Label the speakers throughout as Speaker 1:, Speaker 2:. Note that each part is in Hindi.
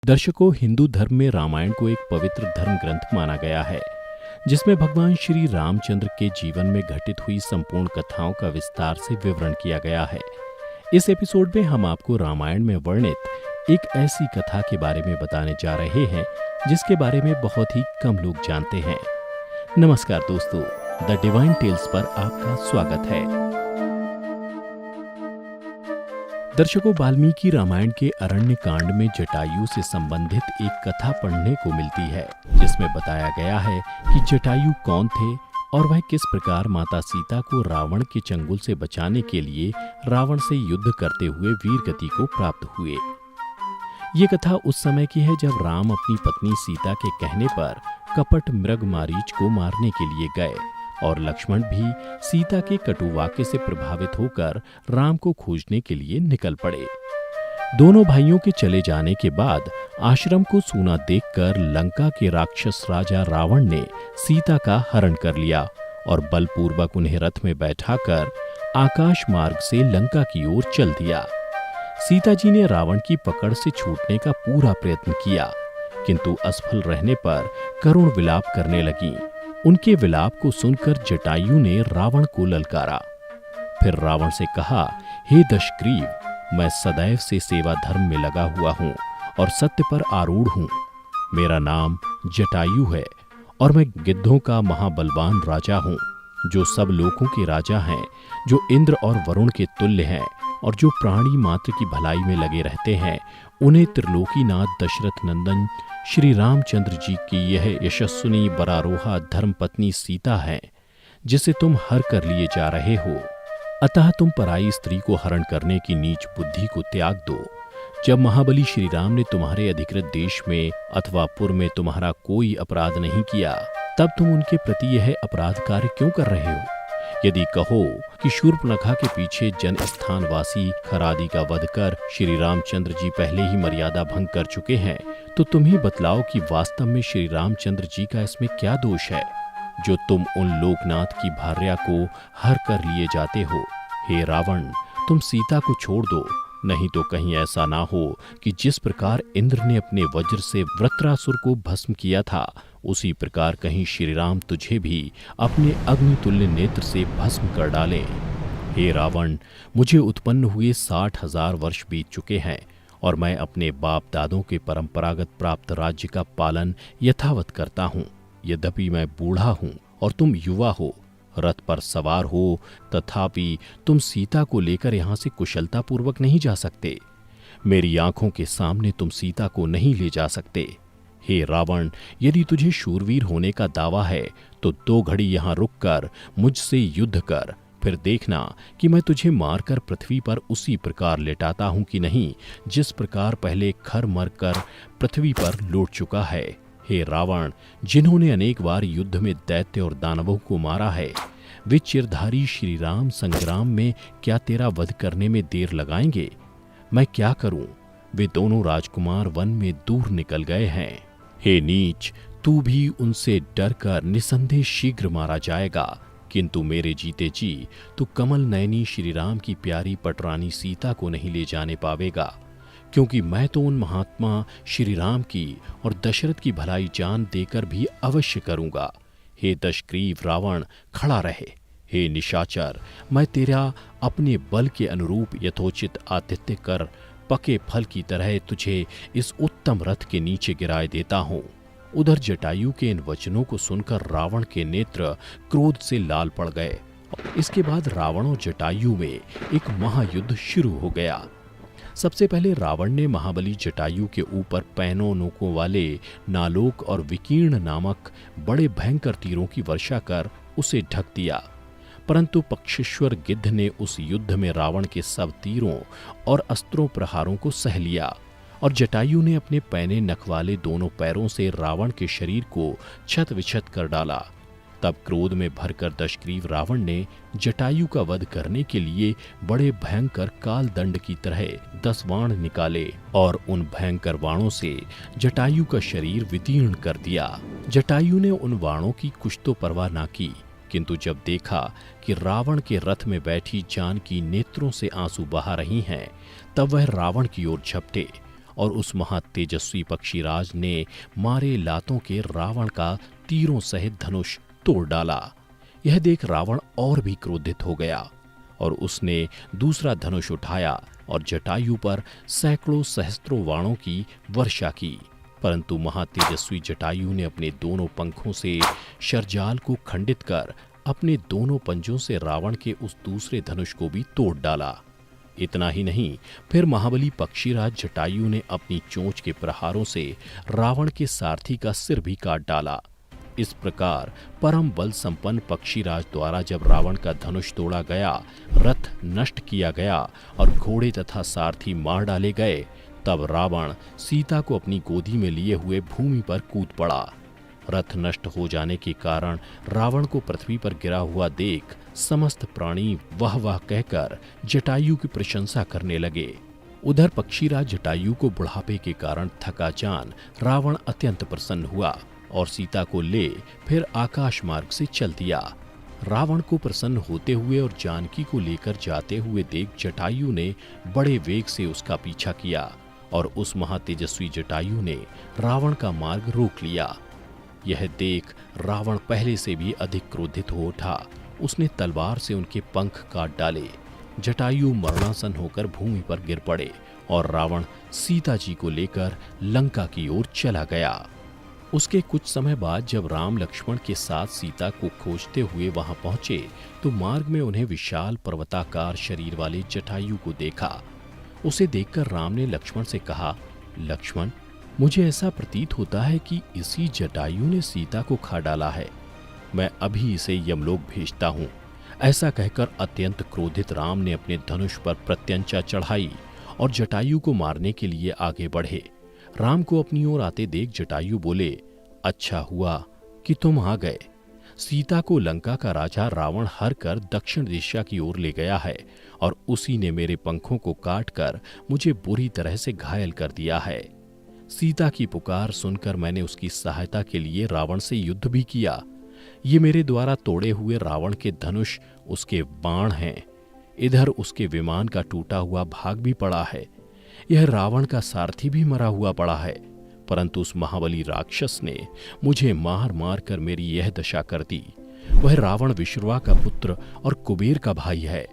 Speaker 1: दर्शकों, हिंदू धर्म में रामायण को एक पवित्र धर्म ग्रंथ माना गया है, जिसमें भगवान श्री रामचंद्र के जीवन में घटित हुई संपूर्ण कथाओं का विस्तार से विवरण किया गया है। इस एपिसोड में हम आपको रामायण में वर्णित एक ऐसी कथा के बारे में बताने जा रहे हैं, जिसके बारे में बहुत ही कम लोग जानते हैं। नमस्कार दोस्तों, द डिवाइन टेल्स पर आपका स्वागत है। दर्शकों, वाल्मीकि रामायण के अरण्य कांड में जटायु से संबंधित एक कथा पढ़ने को मिलती है, जिसमें बताया गया है कि जटायु कौन थे और वह किस प्रकार माता सीता को रावण के चंगुल से बचाने के लिए रावण से युद्ध करते हुए वीर गति को प्राप्त हुए। ये कथा उस समय की है जब राम अपनी पत्नी सीता के कहने पर कपट मृग मारीच को मारने के लिए गए और लक्ष्मण भी सीता के कटु वाक्य से प्रभावित होकर राम को खोजने के लिए निकल पड़े। दोनों भाइयों के चले जाने के बाद आश्रम को सूना देखकर लंका के राक्षस राजा रावण ने सीता का हरण कर लिया और बलपूर्वक उन्हें रथ में बैठाकर आकाश मार्ग से लंका की ओर चल दिया। सीता जी ने रावण की पकड़ से छूटने का पूरा प्रयत्न किया, किंतु असफल रहने पर करुण विलाप करने लगी। उनके विलाप को सुनकर जटायु ने रावण को ललकारा। फिर रावण से कहा, हे दशग्रीव, मैं सदैव से सेवा धर्म में लगा हुआ हूँ और सत्य पर आरूढ़ हूँ। मेरा नाम जटायु है और मैं गिद्धों का महाबलवान राजा हूँ, जो सब लोकों के राजा हैं, जो इंद्र और वरुण के तुल्य हैं और जो प्राणी मात्र की भलाई में लगे रहते हैं। उन्हें त्रिलोकीनाथ दशरथ नंदन श्री रामचंद्र जी की यह यशस्विनी बरारोहा धर्मपत्नी सीता है, जिसे तुम हर कर लिए जा रहे हो। अतः तुम पराई स्त्री को हरण करने की नीच बुद्धि को त्याग दो। जब महाबली श्री राम ने तुम्हारे अधिकृत देश में अथवा पुर में तुम्हारा कोई अपराध नहीं किया, तब तुम उनके प्रति यह अपराध कार्य क्यों कर रहे हो? यदि कहो कि शूर्पणखा के पीछे जन स्थानवासी खरादी का वध कर श्री रामचंद्र जी पहले ही मर्यादा भंग कर चुके हैं, तो तुम ही बतलाओ कि वास्तव में श्री रामचंद्र जी का इसमें क्या दोष है, जो तुम उन लोकनाथ की भार्या को हर कर लिए जाते हो। हे रावण, तुम सीता को छोड़ दो, नहीं तो कहीं ऐसा ना हो कि जिस प्रकार इंद्र ने अपने वज्र से वृत्रासुर को भस्म किया था, उसी प्रकार कहीं श्री राम तुझे भी अपने अग्नितुल्य नेत्र से भस्म कर डालें। हे रावण, मुझे उत्पन्न हुए 60,000 वर्ष बीत चुके हैं और मैं अपने बाप दादों के परंपरागत प्राप्त राज्य का पालन यथावत करता हूँ। यद्यपि मैं बूढ़ा हूँ और तुम युवा हो, रथ पर सवार हो, तथापि तुम सीता को लेकर यहाँ से कुशलतापूर्वक नहीं जा सकते। मेरी आंखों के सामने तुम सीता को नहीं ले जा सकते। हे रावण, यदि तुझे शूरवीर होने का दावा है तो 2 घड़ी यहाँ रुककर मुझसे युद्ध कर, फिर देखना कि मैं तुझे मारकर पृथ्वी पर उसी प्रकार लेटाता हूँ कि नहीं, जिस प्रकार पहले खर मर कर पृथ्वी पर लौट चुका है। हे रावण, जिन्होंने अनेक बार युद्ध में दैत्य और दानवों को मारा है, वे चिरधारी श्री राम संग्राम में क्या तेरा वध करने में देर लगाएंगे? मैं क्या करूं? वे दोनों राजकुमार वन में दूर निकल गए हैं। हे नीच, तू भी उनसे डरकर निसंदेह शीघ्र मारा जाएगा, किंतु मेरे जीते जी तू कमल नयनी श्री राम की प्यारी पटरानी सीता को नहीं ले जाने पावेगा, क्योंकि मैं तो उन महात्मा श्री राम की और दशरथ की भलाई जान देकर भी अवश्य करूंगा। हे दशग्रीव रावण, खड़ा रहे। हे निशाचर, मैं तेरा अपने बल के अनुरूप यथोचित आतिथ्य कर पके फल की तरह तुझे इस उत्तम रथ के नीचे गिराए देता हूँ। उधर जटायु के इन वचनों को सुनकर रावण के नेत्र क्रोध से लाल पड़ गए। इसके बाद रावण और जटायु में एक महायुद्ध शुरू हो गया। सबसे पहले रावण ने महाबली जटायु के ऊपर पैनों नोकों वाले नालोक और विकीर्ण नामक बड़े भयंकर तीरों की वर्षा कर उसे ढक दिया, परंतु पक्षेश्वर गिद्ध ने उस युद्ध में रावण के सब तीरों और अस्त्रों प्रहारों को सह लिया और जटायु ने अपने पैने नख वाले दोनों पैरों से रावण के शरीर को छत विछत कर डाला। तब क्रोध में भरकर दशग्रीव रावण ने जटायु का वध करने के लिए बड़े भयंकर काल दंड की तरह 10 बाण निकाले और उन भयंकर बाणों से जटायु का शरीर विदीर्ण कर दिया। जटायु ने उन बाणों की कुछ तो परवाह ना की, किंतु जब देखा कि रावण के रथ में बैठी जानकी नेत्रों से आंसू बहा रही हैं, तब वह रावण की ओर झपटे और उस महातेजस्वी पक्षीराज ने मारे लातों के रावण का तीरों सहित धनुष तोड़ डाला। यह देख रावण और भी क्रोधित हो गया और उसने दूसरा धनुष उठाया और जटायु पर सैकड़ों सहस्त्रों बाणों की वर्षा की, परंतु महातेजस्वी जटायु ने अपने दोनों पंखों से शरजाल को खंडित कर अपने दोनों पंजों से रावण के उस दूसरे धनुष को भी तोड़ डाला। इतना ही नहीं, फिर महाबली पक्षीराज जटायु ने अपनी चोंच के प्रहारों से रावण के सारथी का सिर भी काट डाला। इस प्रकार परम बल संपन्न पक्षीराज द्वारा जब रावण का धनुष तोड़ा गया, रथ नष्ट किया गया और घोड़े तथा सारथी मार डाले गए, तब रावण सीता को अपनी गोदी में लिए हुए भूमि पर कूद पड़ा। रथ नष्ट हो जाने के कारण रावण को पृथ्वी पर गिरा हुआ देख समस्त प्राणी वाह वाह कहकर जटायु की प्रशंसा करने लगे। उधर पक्षीराज जटायु को बुढ़ापे के कारण थका जान रावण अत्यंत प्रसन्न हुआ और सीता को ले फिर आकाश मार्ग से चल दिया। रावण को प्रसन्न होते हुए और जानकी को लेकर जाते हुए देख जटायु ने बड़े वेग से उसका पीछा किया और उस महातेजस्वी जटायु ने रावण का मार्ग रोक लिया। यह देख रावण पहले से भी अधिक क्रोधित हो उठा। उसने तलवार से उनके पंख काट डाले। जटायु मरणासन होकर भूमि पर गिर पड़े और रावण सीता जी को लेकर लंका की ओर चला गया। उसके कुछ समय बाद जब राम लक्ष्मण के साथ सीता को खोजते हुए वहां पहुंचे तो मार्ग में उन्हें विशाल पर्वताकार शरीर वाले जटायु को देखा। उसे देखकर राम ने लक्ष्मण से कहा, लक्ष्मण, मुझे ऐसा प्रतीत होता है कि इसी जटायु ने सीता को खा डाला है। मैं अभी इसे यमलोक भेजता हूं। ऐसा कहकर अत्यंत क्रोधित राम ने अपने धनुष पर प्रत्यंचा चढ़ाई और जटायु को मारने के लिए आगे बढ़े। राम को अपनी ओर आते देख जटायु बोले, अच्छा हुआ कि तुम आ गए। सीता को लंका का राजा रावण हर कर दक्षिण दिशा की ओर ले गया है और उसी ने मेरे पंखों को काटकर मुझे बुरी तरह से घायल कर दिया है। सीता की पुकार सुनकर मैंने उसकी सहायता के लिए रावण से युद्ध भी किया। ये मेरे द्वारा तोड़े हुए रावण के धनुष उसके बाण हैं। इधर उसके विमान का टूटा हुआ भाग भी पड़ा है। यह रावण का सारथी भी मरा हुआ पड़ा है, परंतु उस महाबली राक्षस ने मुझे मार मार कर मेरी यह दशा कर दी। वह रावण विश्रवा का पुत्र और कुबेर का भाई है।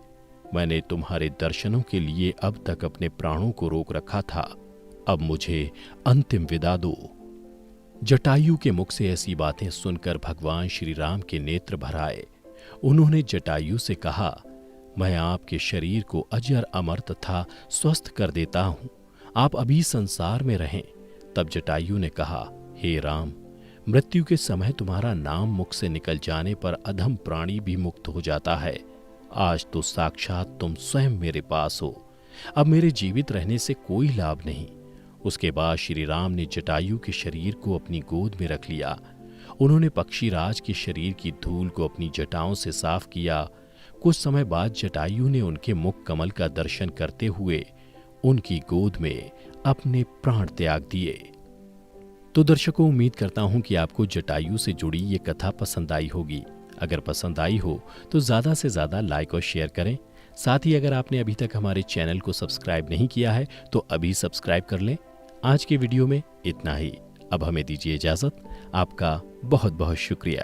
Speaker 1: मैंने तुम्हारे दर्शनों के लिए अब तक अपने प्राणों को रोक रखा था। अब मुझे अंतिम विदा दो। जटायु के मुख से ऐसी बातें सुनकर भगवान श्री राम के नेत्र भर आए। उन्होंने जटायु से कहा, मैं आपके शरीर को अजर अमर तथा स्वस्थ कर देता हूं। आप अभी संसार में रहें। तब जटायु ने कहा, हे राम, मृत्यु के समय तुम्हारा नाम मुख से निकल जाने पर अधम प्राणी भी मुक्त हो जाता है। आज तो साक्षात तुम स्वयं मेरे पास हो। अब मेरे जीवित रहने से कोई लाभ नहीं। उसके बाद श्री राम ने जटायु के शरीर को अपनी गोद में रख लिया। उन्होंने पक्षीराज के शरीर की धूल को अपनी जटाओं से साफ किया। कुछ समय बाद जटायु ने उनके मुख कमल का दर्शन करते हुए उनकी गोद में अपने प्राण त्याग दिए। तो दर्शकों, उम्मीद करता हूं कि आपको जटायु से जुड़ी ये कथा पसंद आई होगी। अगर पसंद आई हो तो ज्यादा से ज्यादा लाइक और शेयर करें। साथ ही अगर आपने अभी तक हमारे चैनल को सब्सक्राइब नहीं किया है तो अभी सब्सक्राइब कर लें। आज के वीडियो में इतना ही। अब हमें दीजिए इजाजत। आपका बहुत बहुत शुक्रिया।